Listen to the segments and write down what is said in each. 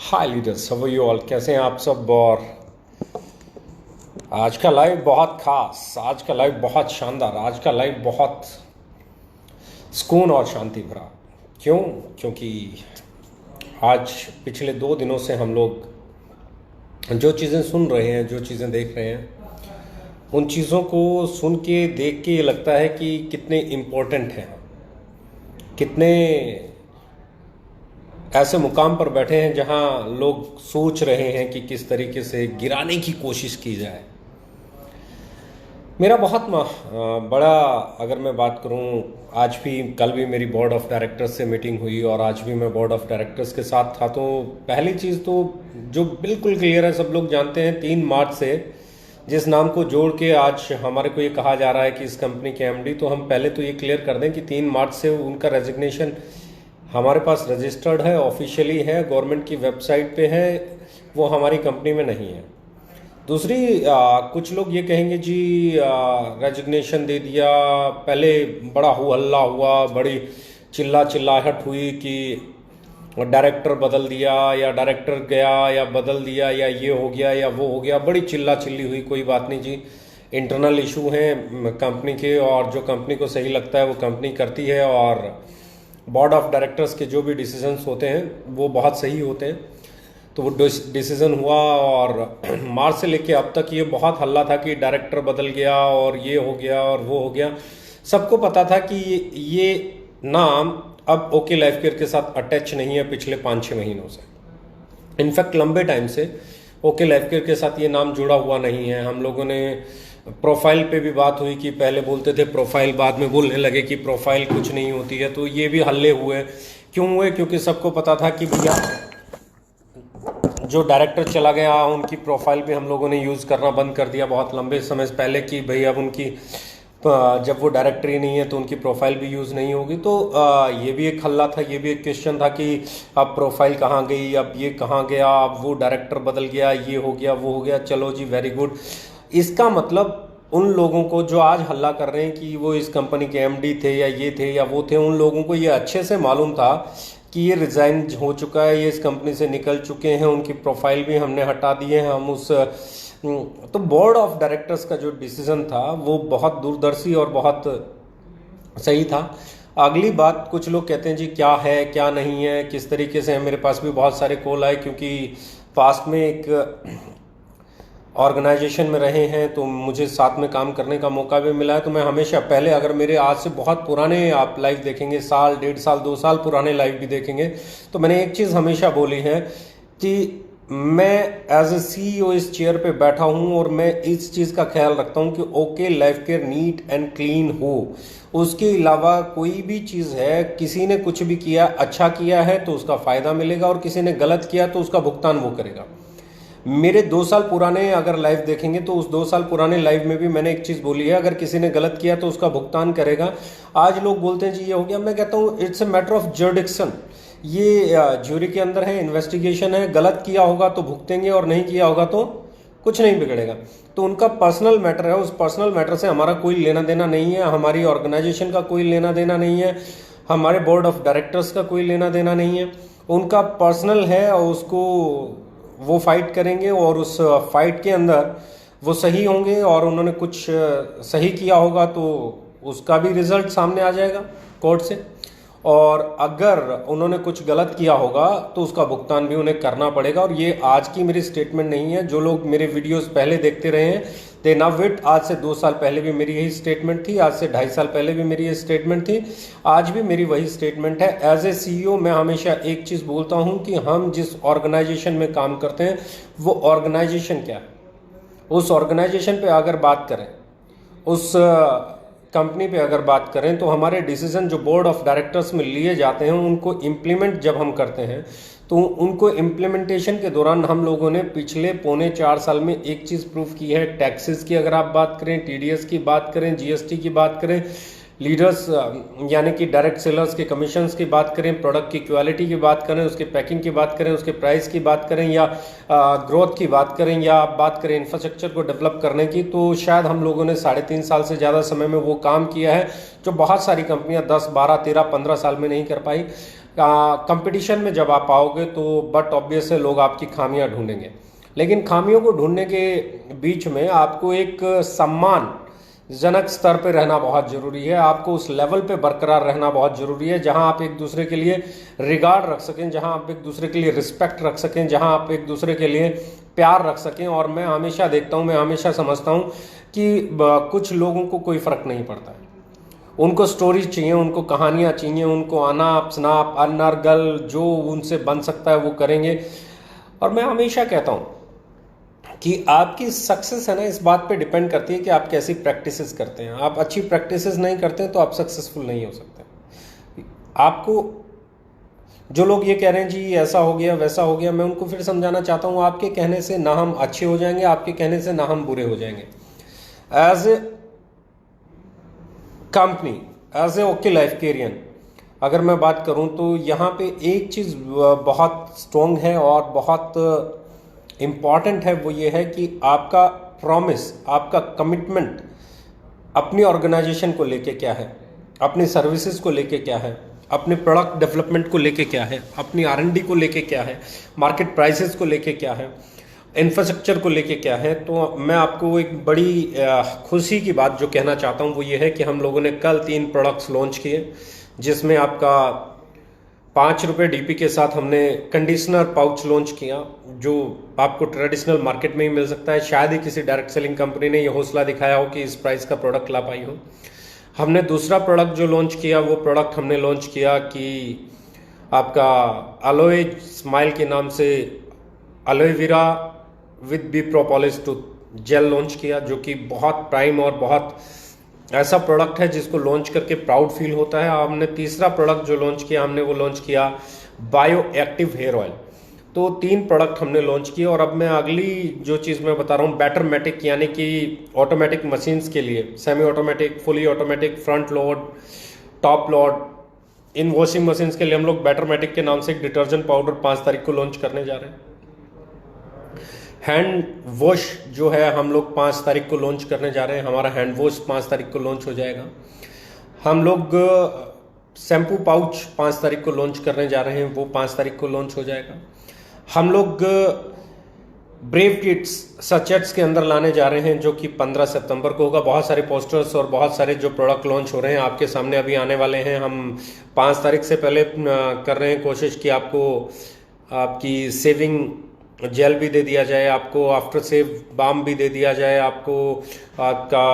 Hi leaders, how are you all? कैसे हैं आप सब? और आज का लाइव बहुत खास, आज का लाइव बहुत शानदार, आज का लाइव बहुत सुकून और शांति भरा। क्यों? क्योंकि आज पिछले 2 दिनों से हम लोग जो चीज़ें सुन रहे हैं, जो चीज़ें देख रहे हैं, उन चीज़ों को सुन के देख के ये लगता है कि कितने इम्पोर्टेंट हैं, कितने ऐसे मुकाम पर बैठे हैं जहां लोग सोच रहे हैं कि किस तरीके से गिराने की कोशिश की जाए। मेरा बहुत बड़ा, अगर मैं बात करूं, आज भी कल भी मेरी बोर्ड ऑफ डायरेक्टर्स से मीटिंग हुई और आज भी मैं बोर्ड ऑफ डायरेक्टर्स के साथ था। तो पहली चीज़ तो जो बिल्कुल क्लियर है, सब लोग जानते हैं, 3 मार्च से जिस नाम को जोड़ के आज हमारे को ये कहा जा रहा है कि इस कंपनी के एमडी, तो हम पहले तो ये क्लियर कर दें कि 3 मार्च से उनका रेजिग्नेशन हमारे पास रजिस्टर्ड है, ऑफिशियली है, गवर्नमेंट की वेबसाइट पे है, वो हमारी कंपनी में नहीं है। दूसरी, कुछ लोग ये कहेंगे जी रेजिग्नेशन दे दिया, पहले बड़ा हो हल्ला हुआ, बड़ी चिल्लाहट हुई कि डायरेक्टर बदल दिया या डायरेक्टर गया या बदल दिया या ये हो गया या वो हो गया, बड़ी चिल्ली हुई। कोई बात नहीं जी, इंटरनल इशू हैं कंपनी के, और जो कंपनी को सही लगता है वो कंपनी करती है, और बोर्ड ऑफ डायरेक्टर्स के जो भी डिसीजंस होते हैं वो बहुत सही होते हैं। तो वो डिसीज़न हुआ, और मार्च से लेके अब तक ये बहुत हल्ला था कि डायरेक्टर बदल गया और ये हो गया और वो हो गया। सबको पता था कि ये नाम अब ओके लाइफ केयर के साथ अटैच नहीं है पिछले 5-6 महीनों से। इनफैक्ट लंबे टाइम से ओके लाइफ केयर के साथ ये नाम जुड़ा हुआ नहीं है। हम लोगों ने प्रोफाइल पे भी बात हुई कि पहले बोलते थे प्रोफाइल, बाद में बोलने लगे कि प्रोफाइल कुछ नहीं होती है। तो ये भी हल्ले हुए। क्यों हुए? क्योंकि सबको पता था कि भैया जो डायरेक्टर चला गया उनकी प्रोफाइल भी हम लोगों ने यूज़ करना बंद कर दिया बहुत लंबे समय से पहले कि भाई अब उनकी जब वो डायरेक्टर ही नहीं है तो उनकी प्रोफाइल भी यूज़ नहीं होगी। तो ये भी एक हल्ला था, ये भी एक क्वेश्चन था कि अब प्रोफाइल कहाँ गई, अब ये कहाँ गया, अब वो डायरेक्टर बदल गया, ये हो गया वो हो गया। चलो जी, वेरी गुड। इसका मतलब उन लोगों को जो आज हल्ला कर रहे हैं कि वो इस कंपनी के एमडी थे या ये थे या वो थे, उन लोगों को ये अच्छे से मालूम था कि ये रिज़ाइन हो चुका है, ये इस कंपनी से निकल चुके हैं, उनकी प्रोफाइल भी हमने हटा दी है। हम उस तो बोर्ड ऑफ डायरेक्टर्स का जो डिसीजन था वो बहुत दूरदर्शी और बहुत सही था। अगली बात, कुछ लोग कहते हैं जी क्या है क्या नहीं है, किस तरीके से है। मेरे पास भी बहुत सारे कॉल आए, क्योंकि पास्ट में एक ऑर्गेनाइजेशन में रहे हैं तो मुझे साथ में काम करने का मौका भी मिला है। तो मैं हमेशा पहले, अगर मेरे आज से बहुत पुराने आप लाइव देखेंगे, साल 1.5 साल 2 साल पुराने लाइव भी देखेंगे, तो मैंने एक चीज़ हमेशा बोली है कि मैं एज ए CEO इस चेयर पे बैठा हूँ और मैं इस चीज़ का ख्याल रखता हूँ कि okay life care neat and clean हो। उसके अलावा कोई भी चीज़ है, किसी ने कुछ भी किया, अच्छा किया है तो उसका फ़ायदा मिलेगा, और किसी ने गलत किया तो उसका भुगतान वो करेगा। मेरे 2 साल पुराने अगर लाइव देखेंगे तो उस 2 साल पुराने लाइव में भी मैंने एक चीज़ बोली है, अगर किसी ने गलत किया तो उसका भुगतान करेगा। आज लोग बोलते हैं जी ये हो गया, मैं कहता हूँ इट्स ए मैटर ऑफ जर्डिक्शन। ये ज्यूरी के अंदर है, इन्वेस्टिगेशन है। गलत किया होगा तो भुगतेंगे और नहीं किया होगा तो कुछ नहीं बिगड़ेगा। तो उनका पर्सनल मैटर है, उस पर्सनल मैटर से हमारा कोई लेना देना नहीं है, हमारी ऑर्गेनाइजेशन का कोई लेना देना नहीं है, हमारे बोर्ड ऑफ डायरेक्टर्स का कोई लेना देना नहीं है। उनका पर्सनल है और उसको वो फाइट करेंगे, और उस फाइट के अंदर वो सही होंगे, और उन्होंने कुछ सही किया होगा तो उसका भी रिजल्ट सामने आ जाएगा कोर्ट से, और अगर उन्होंने कुछ गलत किया होगा तो उसका भुगतान भी उन्हें करना पड़ेगा। और ये आज की मेरी स्टेटमेंट नहीं है। जो लोग मेरे वीडियोस पहले देखते रहे हैं दे नाउ इट, आज से 2 साल पहले भी मेरी यही स्टेटमेंट थी, आज से 2.5 साल पहले भी मेरी ये स्टेटमेंट थी, आज भी मेरी वही स्टेटमेंट है। एज ए CEO मैं हमेशा एक चीज़ बोलता हूँ कि हम जिस ऑर्गेनाइजेशन में काम करते हैं वो ऑर्गेनाइजेशन क्या है, उस ऑर्गेनाइजेशन पे अगर बात करें, उस कंपनी पे अगर बात करें, तो हमारे डिसीजन जो बोर्ड ऑफ डायरेक्टर्स में लिए जाते हैं उनको इम्प्लीमेंट जब हम करते हैं, तो उनको इम्प्लीमेंटेशन के दौरान हम लोगों ने पिछले 3.25 साल में एक चीज़ प्रूव की है। टैक्सेस की अगर आप बात करें, TDS की बात करें, GST की बात करें, लीडर्स यानी कि डायरेक्ट सेलर्स के कमीशंस की बात करें, प्रोडक्ट की क्वालिटी की बात करें, उसके पैकिंग की बात करें, उसके प्राइस की बात करें, या ग्रोथ की बात करें, या आप बात करें इंफ्रास्ट्रक्चर को डेवलप करने की, तो शायद हम लोगों ने 3.5 साल से ज़्यादा समय में वो काम किया है जो बहुत सारी कंपनियां 10, 12, 13, 15 साल में नहीं कर पाई। कंपटीशन में जब आप आओगे तो बट ऑब्वियस है लोग आपकी खामियां ढूंढेंगे, लेकिन खामियों को ढूंढने के बीच में आपको एक सम्मानजनक स्तर पे रहना बहुत ज़रूरी है। आपको उस लेवल पे बरकरार रहना बहुत ज़रूरी है जहां आप एक दूसरे के लिए रिगार्ड रख सकें, जहां आप एक दूसरे के लिए रिस्पेक्ट रख सकें, जहां आप एक दूसरे के लिए प्यार रख सकें। और मैं हमेशा देखता हूं, मैं हमेशा समझता हूं कि कुछ लोगों को कोई फ़र्क नहीं पड़ता है, उनको स्टोरीज चाहिए, उनको कहानियाँ चाहिए, उनको अनाप शनाप अनर्गल जो उनसे बन सकता है वो करेंगे। और मैं हमेशा कहता हूँ कि आपकी सक्सेस है ना, इस बात पे डिपेंड करती है कि आप कैसी प्रैक्टिसेस करते हैं। आप अच्छी प्रैक्टिसेस नहीं करते हैं तो आप सक्सेसफुल नहीं हो सकते। आपको जो लोग ये कह रहे हैं जी ऐसा हो गया वैसा हो गया, मैं उनको फिर समझाना चाहता हूँ, आपके कहने से ना हम अच्छे हो जाएंगे, आपके कहने से ना हम बुरे हो जाएंगे। As a company, as a okay life career अगर मैं बात करूं तो यहाँ पे एक चीज़ बहुत स्ट्रॉन्ग है और बहुत इम्पॉर्टेंट है, वो ये है कि आपका प्रॉमिस, आपका कमिटमेंट अपनी ऑर्गेनाइजेशन को लेके क्या है, अपनी सर्विसेज को लेके क्या है, अपने प्रोडक्ट डेवलपमेंट को लेके क्या है, अपनी R&D को लेके क्या है, मार्केट प्राइसेस को लेके क्या है, इंफ्रास्ट्रक्चर को लेके क्या है। तो मैं आपको एक बड़ी खुशी की बात जो कहना चाहता हूँ वो ये है कि हम लोगों ने कल 3 प्रोडक्ट्स लॉन्च किए, जिसमें आपका 5 रुपये DP के साथ हमने कंडीशनर पाउच लॉन्च किया जो आपको ट्रेडिशनल मार्केट में ही मिल सकता है। शायद ही किसी डायरेक्ट सेलिंग कंपनी ने यह हौसला दिखाया हो कि इस प्राइस का प्रोडक्ट ला पाई हो। हमने दूसरा प्रोडक्ट जो लॉन्च किया वो प्रोडक्ट हमने लॉन्च किया कि आपका अलोए स्माइल के नाम से aloe vera with bee propolis tooth gel launch किया, जो कि बहुत प्राइम और बहुत ऐसा प्रोडक्ट है जिसको लॉन्च करके प्राउड फील होता है। हमने तीसरा प्रोडक्ट जो लॉन्च किया हमने वो लॉन्च किया बायो एक्टिव हेयर ऑयल। तो 3 प्रोडक्ट हमने लॉन्च किए। और अब मैं अगली जो चीज़ मैं बता रहा हूँ बैटरमेटिक, यानी कि ऑटोमेटिक मशीन्स के लिए, semi automatic, fully automatic, front load, top load, इन वॉशिंग मशीन्स के लिए हम लोग बैटरमेटिक के नाम से एक डिटर्जेंट पाउडर 5 तारीख को लॉन्च करने जा रहे हैं। हैंड वॉश जो है हम लोग 5 तारीख को लॉन्च करने जा रहे हैं, हमारा हैंड वॉश 5 तारीख को लॉन्च हो जाएगा। हम लोग शैम्पू पाउच 5 तारीख को लॉन्च करने जा रहे हैं, वो 5 तारीख को लॉन्च हो जाएगा। हम लोग ब्रेव किट्स सचेट्स के अंदर लाने जा रहे हैं जो कि 15 सितंबर को होगा। बहुत सारे पोस्टर्स और बहुत सारे जो प्रोडक्ट लॉन्च हो रहे हैं आपके सामने अभी आने वाले हैं। हम 5 तारीख से पहले कर रहे हैं कोशिश कि आपको आपकी सेविंग जेल भी दे दिया जाए, आपको आफ्टर सेव बाम भी दे दिया जाए, आपको आपका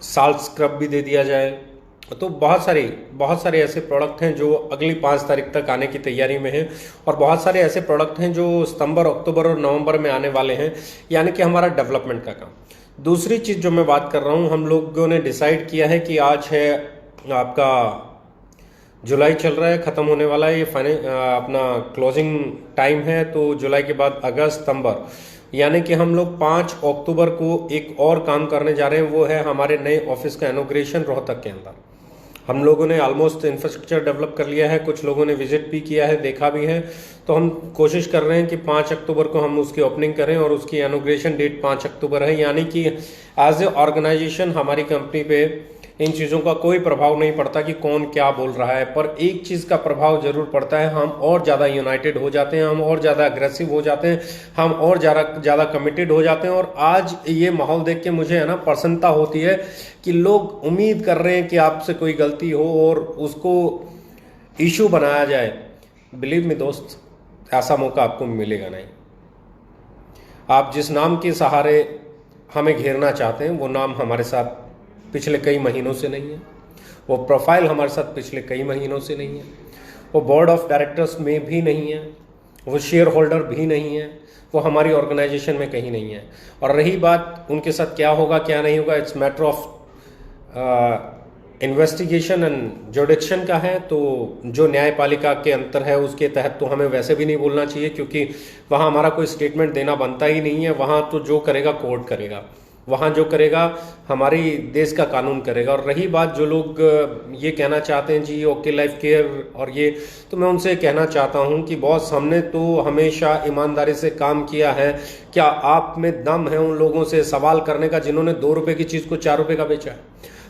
साल्ट स्क्रब भी दे दिया जाए। तो बहुत सारे ऐसे प्रोडक्ट हैं जो अगली 5 तारीख तक आने की तैयारी में हैं। और बहुत सारे ऐसे प्रोडक्ट हैं जो सितंबर, अक्टूबर और नवंबर में आने वाले हैं, यानी कि हमारा डेवलपमेंट का काम। दूसरी चीज़ जो मैं बात कर रहा हूँ, हम लोगों ने डिसाइड किया है कि आज है आपका जुलाई चल रहा है, ख़त्म होने वाला है, ये अपना क्लोजिंग टाइम है। तो जुलाई के बाद अगस्त, सितंबर, यानी कि हम लोग 5 अक्टूबर को एक और काम करने जा रहे हैं, वो है हमारे नए ऑफिस का इनॉग्रेशन रोहतक के अंदर। हम लोगों ने ऑलमोस्ट इंफ्रास्ट्रक्चर डेवलप कर लिया है, कुछ लोगों ने विजिट भी किया है, देखा भी है। तो हम कोशिश कर रहे हैं कि 5 अक्टूबर को हम उसकी ओपनिंग करें और उसकी इनॉग्रेशन डेट 5 अक्टूबर है। यानी कि एज ए ऑर्गेनाइजेशन हमारी कंपनी पे इन चीज़ों का कोई प्रभाव नहीं पड़ता कि कौन क्या बोल रहा है, पर एक चीज़ का प्रभाव जरूर पड़ता है, हम और ज़्यादा यूनाइटेड हो जाते हैं, हम और ज़्यादा अग्रेसिव हो जाते हैं, हम और ज़्यादा कमिटेड हो जाते हैं। और आज ये माहौल देख के मुझे है ना प्रसन्नता होती है कि लोग उम्मीद कर रहे हैं कि आपसे कोई गलती हो और उसको इशू बनाया जाए। बिलीव मी दोस्त, ऐसा मौका आपको मिलेगा नहीं। आप जिस नाम के सहारे हमें घेरना चाहते हैं वो नाम हमारे साथ पिछले कई महीनों से नहीं है, वो प्रोफाइल हमारे साथ पिछले कई महीनों से नहीं है, वो बोर्ड ऑफ डायरेक्टर्स में भी नहीं है, वो शेयर होल्डर भी नहीं है, वो हमारी ऑर्गेनाइजेशन में कहीं नहीं है। और रही बात उनके साथ क्या होगा क्या नहीं होगा, it's matter of investigation and जुडिक्शन का है। तो जो न्यायपालिका के अंतर है उसके तहत तो हमें वैसे भी नहीं बोलना चाहिए, क्योंकि वहाँ हमारा कोई स्टेटमेंट देना बनता ही नहीं है। वहाँ तो जो करेगा कोर्ट करेगा, वहाँ जो करेगा हमारी देश का कानून करेगा। और रही बात जो लोग ये कहना चाहते हैं जी ओके लाइफ केयर और ये, तो मैं उनसे कहना चाहता हूँ कि बॉस हमने तो हमेशा ईमानदारी से काम किया है। क्या आप में दम है उन लोगों से सवाल करने का जिन्होंने 2 रुपए की चीज़ को 4 रुपए का बेचा है?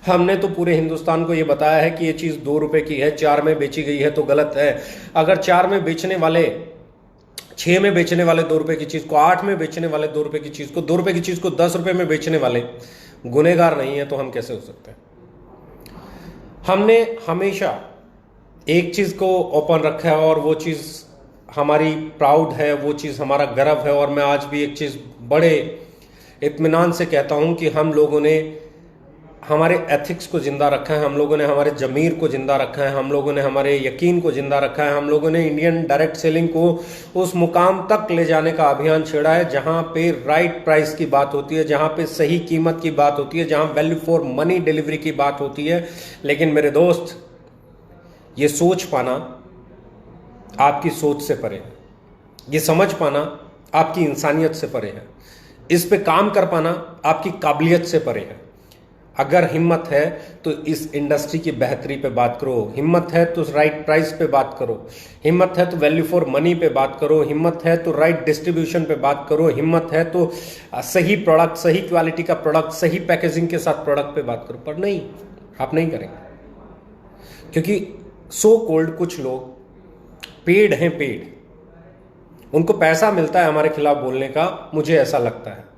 हमने तो पूरे हिंदुस्तान को ये बताया है कि ये चीज़ 2 रुपए की है, 4 में बेची गई है तो गलत है। अगर 4 में बेचने वाले, 6 में बेचने वाले 2 रुपए की चीज़ को, 8 में बेचने वाले 2 रुपए की चीज़ को, 2 रुपए की चीज़ को 10 रुपए में बेचने वाले गुनहगार नहीं है, तो हम कैसे हो सकते हैं? हमने हमेशा एक चीज़ को ओपन रखा है और वो चीज़ हमारी प्राउड है, वो चीज़ हमारा गर्व है। और मैं आज भी एक चीज़ बड़े इत्मीनान से कहता हूं कि हम लोगों ने हमारे एथिक्स को ज़िंदा रखा है, हम लोगों ने हमारे ज़मीर को ज़िंदा रखा है, हम लोगों ने हमारे यकीन को ज़िंदा रखा है, हम लोगों ने इंडियन डायरेक्ट सेलिंग को उस मुकाम तक ले जाने का अभियान छेड़ा है जहां पे राइट प्राइस की बात होती है, जहां पे सही कीमत की बात होती है, जहां वैल्यू फॉर मनी डिलीवरी की बात होती है। लेकिन मेरे दोस्त, ये सोच पाना आपकी सोच से परे है, ये समझ पाना आपकी इंसानियत से परे है, इस पे काम कर पाना आपकी काबिलियत से परे है। अगर हिम्मत है तो इस इंडस्ट्री की बेहतरी पे बात करो, हिम्मत है तो राइट प्राइस पे बात करो, हिम्मत है तो वैल्यू फॉर मनी पे बात करो, हिम्मत है तो राइट डिस्ट्रीब्यूशन पे बात करो, हिम्मत है तो सही प्रोडक्ट, सही क्वालिटी का प्रोडक्ट, सही पैकेजिंग के साथ प्रोडक्ट पे बात करो। पर नहीं, आप नहीं करेंगे, क्योंकि सो कोल्ड कुछ लोग पेड हैं, पेड, उनको पैसा मिलता है हमारे खिलाफ बोलने का, मुझे ऐसा लगता है।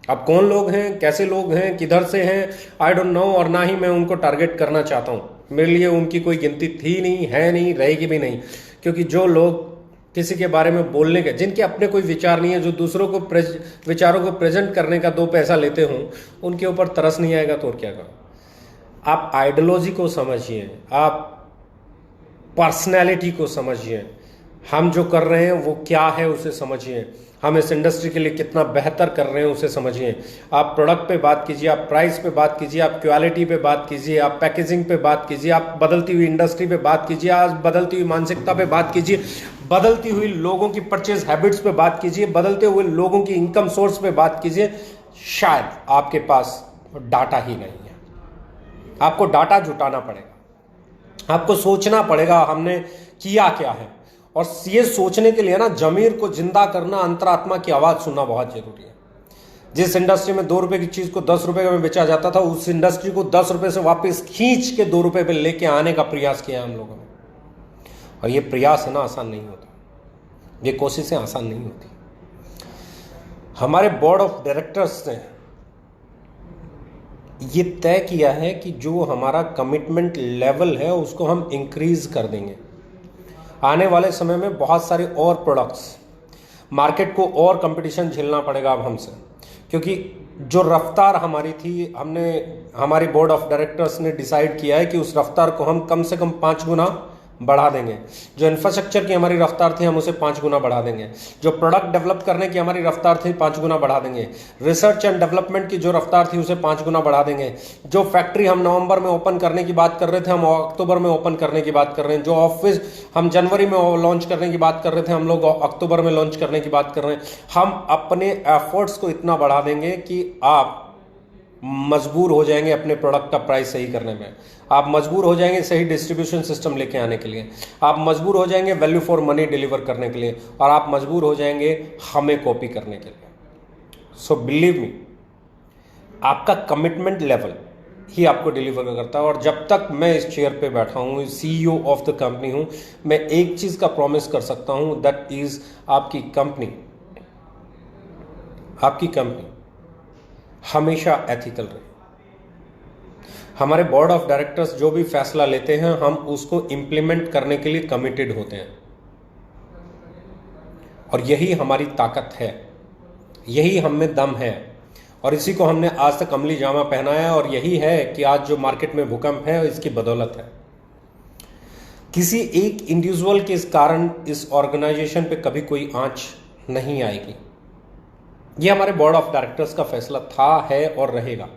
अब कौन लोग हैं, कैसे लोग हैं, किधर से हैं, आई डोंट नो, और ना ही मैं उनको टारगेट करना चाहता हूं। मेरे लिए उनकी कोई गिनती थी नहीं, है नहीं, रहेगी भी नहीं। क्योंकि जो लोग किसी के बारे में बोलने के, जिनके अपने कोई विचार नहीं है, जो दूसरों को विचारों को प्रेजेंट करने का 2 पैसा लेते हों, उनके ऊपर तरस नहीं आएगा तो और क्या करो। आप आइडियोलॉजी को समझिए, आप पर्सनैलिटी को समझिए, हम जो कर रहे हैं वो क्या है उसे समझिए, हम इस इंडस्ट्री के लिए कितना बेहतर कर रहे हैं उसे समझिए। आप प्रोडक्ट पे बात कीजिए, आप प्राइस पे बात कीजिए, आप क्वालिटी पे बात कीजिए, आप पैकेजिंग पे बात कीजिए, आप बदलती हुई इंडस्ट्री पे बात कीजिए, आज बदलती हुई मानसिकता पे बात कीजिए, बदलती हुई लोगों की परचेज हैबिट्स पे बात कीजिए, बदलते हुए लोगों की इनकम सोर्स पे बात कीजिए। शायद आपके पास डाटा ही नहीं है, आपको डाटा जुटाना पड़ेगा, आपको सोचना पड़ेगा हमने किया क्या है। और ये सोचने के लिए ना जमीर को जिंदा करना, अंतरात्मा की आवाज सुनना बहुत जरूरी है। जिस इंडस्ट्री में 2 रुपए की चीज को 10 रुपए में बेचा जाता था, उस इंडस्ट्री को 10 रुपए से वापस खींच के 2 रुपए पे लेके आने का प्रयास किया हम लोगों ने। और ये प्रयास है ना आसान नहीं होता, ये कोशिशें आसान नहीं होती। हमारे बोर्ड ऑफ डायरेक्टर्स ने ये तय किया है कि जो हमारा कमिटमेंट लेवल है उसको हम इंक्रीज कर देंगे। आने वाले समय में बहुत सारे और प्रोडक्ट्स, मार्केट को और कंपटीशन झेलना पड़ेगा अब हमसे, क्योंकि जो रफ्तार हमारी थी, हमारी बोर्ड ऑफ डायरेक्टर्स ने डिसाइड किया है कि उस रफ्तार को हम कम से कम 5 गुना बढ़ा देंगे। जो इंफ्रास्ट्रक्चर की हमारी रफ्तार थी हम उसे 5 गुना बढ़ा देंगे, जो प्रोडक्ट डेवलप करने की हमारी रफ्तार थी 5 गुना बढ़ा देंगे, रिसर्च एंड डेवलपमेंट की जो रफ्तार थी उसे 5 गुना बढ़ा देंगे। जो फैक्ट्री हम नवंबर में ओपन करने की बात कर रहे थे, हम अक्टूबर में ओपन करने की बात कर रहे हैं। जो ऑफिस हम जनवरी में लॉन्च करने की बात कर रहे थे, हम लोग अक्टूबर में लॉन्च करने की बात कर रहे हैं। हम अपने एफर्ट्स को इतना बढ़ा देंगे कि आप मजबूर हो जाएंगे अपने प्रोडक्ट का प्राइस सही करने में, आप मजबूर हो जाएंगे सही डिस्ट्रीब्यूशन सिस्टम लेके आने के लिए, आप मजबूर हो जाएंगे वैल्यू फॉर मनी डिलीवर करने के लिए, और आप मजबूर हो जाएंगे हमें कॉपी करने के लिए। सो बिलीव मी, आपका कमिटमेंट लेवल ही आपको डिलीवर करता है। और जब तक मैं इस चेयर पे बैठा हूँ, CEO ऑफ द कंपनी हूँ, मैं एक चीज का प्रॉमिस कर सकता हूँ, दैट इज आपकी कंपनी हमेशा एथिकल रहे। हमारे बोर्ड ऑफ डायरेक्टर्स जो भी फैसला लेते हैं, हम उसको इंप्लीमेंट करने के लिए कमिटेड होते हैं, और यही हमारी ताकत है, यही हम में दम है, और इसी को हमने आज तक अमली जामा पहनाया। और यही है कि आज जो मार्केट में भूकंप है इसकी बदौलत है। किसी एक इंडिविजुअल के इस कारण इस ऑर्गेनाइजेशन पे कभी कोई आंच नहीं आएगी। यह हमारे बोर्ड ऑफ डायरेक्टर्स का फैसला था, है और रहेगा।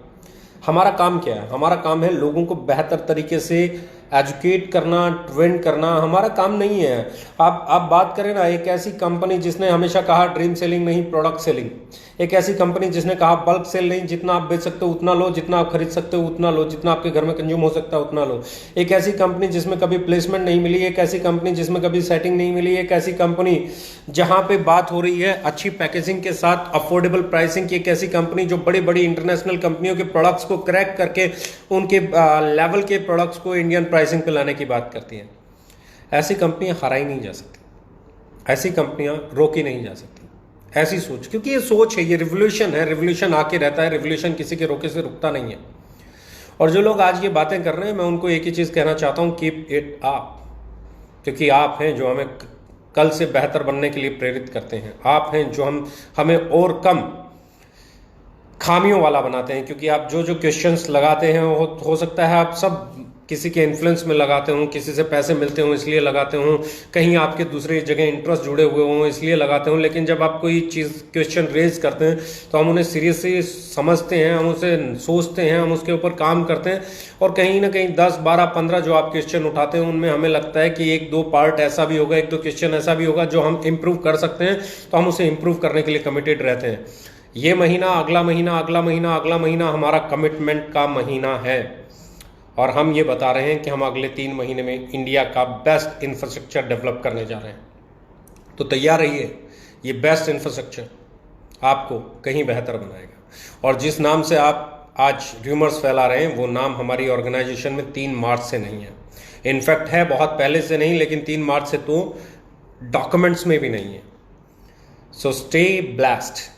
हमारा काम क्या है? हमारा काम है लोगों को बेहतर तरीके से एजुकेट करना, ट्रेंड करना हमारा काम नहीं है। आप बात करें ना, एक ऐसी कंपनी जिसने हमेशा कहा ड्रीम सेलिंग नहीं प्रोडक्ट सेलिंग, एक ऐसी कंपनी जिसने कहा बल्क सेल नहीं, जितना आप बेच सकते हो उतना लो, जितना आप खरीद सकते हो उतना लो, जितना आपके घर में कंज्यूम हो सकता है उतना लो। एक ऐसी कंपनी जिसमें कभी प्लेसमेंट नहीं मिली, एक ऐसी कंपनी जिसमें कभी सेटिंग नहीं मिली, एक ऐसी कंपनी जहां पे बात हो रही है अच्छी पैकेजिंग के साथ अफोर्डेबल प्राइसिंग की, एक ऐसी कंपनी जो बड़ी बड़ी इंटरनेशनल कंपनियों के प्रोडक्ट्स को क्रैक करके उनके लेवल के प्रोडक्ट्स को इंडियन प्राइसिंग पे लाने की बात करती है। ऐसी कंपनियां हराई नहीं जा सकती, ऐसी कंपनियां रोकी नहीं जा सकती। ऐसी सोच, क्योंकि ये सोच है, ये रिवोल्यूशन है, रिवोल्यूशन आके रहता है, रिवोल्यूशन किसी के रोके से रुकता नहीं है। और जो लोग आज ये बातें कर रहे हैं, मैं उनको एक ही चीज़ कहना चाहता हूँ, कीप इट अप, क्योंकि आप हैं जो हमें कल से बेहतर बनने के लिए प्रेरित करते हैं। आप हैं जो हमें और कम खामियों वाला बनाते हैं, क्योंकि आप जो जो क्वेश्चंस लगाते हैं हो सकता है आप सब किसी के इन्फ्लुएंस में लगाते हों, किसी से पैसे मिलते हों इसलिए लगाते हों, कहीं आपके दूसरे जगह इंटरेस्ट जुड़े हुए हों इसलिए लगाते हों, लेकिन जब आप कोई चीज़ क्वेश्चन रेज करते हैं तो हम उन्हें सीरियसली समझते हैं, हम उसे सोचते हैं, हम उसके ऊपर काम करते हैं, और कहीं ना कहीं 10, 12, 15 जो आप क्वेश्चन उठाते हैं उनमें हमें लगता है कि 1-2 पार्ट ऐसा भी होगा, 1-2 क्वेश्चन ऐसा भी होगा जो हम इम्प्रूव कर सकते हैं, तो हम उसे इम्प्रूव करने के लिए कमिटेड रहते हैं। ये महीना, अगला महीना, अगला महीना, अगला महीना हमारा कमिटमेंट का महीना है, और हम ये बता रहे हैं कि हम अगले 3 महीने में इंडिया का बेस्ट इंफ्रास्ट्रक्चर डेवलप करने जा रहे हैं। तो तैयार रहिए, ये बेस्ट इंफ्रास्ट्रक्चर आपको कहीं बेहतर बनाएगा। और जिस नाम से आप आज र्यूमर्स फैला रहे हैं वो नाम हमारी ऑर्गेनाइजेशन में 3 मार्च से नहीं है। इनफैक्ट है बहुत पहले से नहीं, लेकिन 3 मार्च से तो डॉक्यूमेंट्स में भी नहीं है। सो स्टे ब्लेस्ड,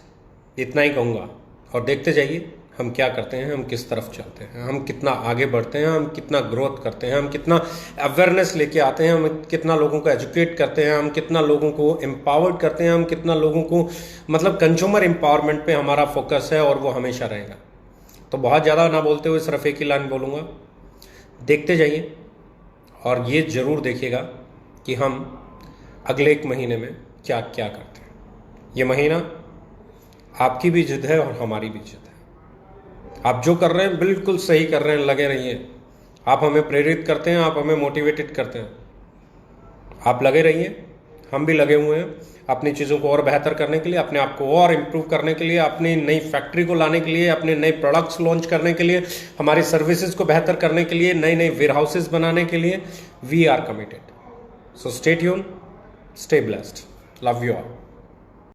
इतना ही कहूँगा, और देखते जाइए हम क्या करते हैं, हम किस तरफ चलते हैं, हम कितना आगे बढ़ते हैं, हम कितना ग्रोथ करते हैं, हम कितना अवेयरनेस लेके आते हैं, हम कितना लोगों को एजुकेट करते हैं, हम कितना लोगों को एम्पावर्ड करते हैं, हम कितना लोगों को, मतलब कंज्यूमर एम्पावरमेंट पे हमारा फोकस है और वो हमेशा रहेगा। तो बहुत ज़्यादा ना बोलते हुए सिर्फ एक ही लाइन बोलूँगा, देखते जाइए और ये ज़रूर देखिएगा कि हम अगले 1 महीने में क्या क्या करते हैं। ये महीना आपकी भी जिद है और हमारी भी जिद है। आप जो कर रहे हैं बिल्कुल सही कर रहे हैं, लगे रहिए। आप हमें प्रेरित करते हैं, आप हमें मोटिवेटेड करते हैं, आप लगे रहिए। हम भी लगे हुए हैं अपनी चीज़ों को और बेहतर करने के लिए, अपने आप को और इम्प्रूव करने के लिए, अपनी नई फैक्ट्री को लाने के लिए, अपने नए प्रोडक्ट्स लॉन्च करने के लिए, हमारी सर्विसेज को बेहतर करने के लिए, नए नए वेयर हाउसेज बनाने के लिए। We are committed. So stay tuned, stay blessed, love you all.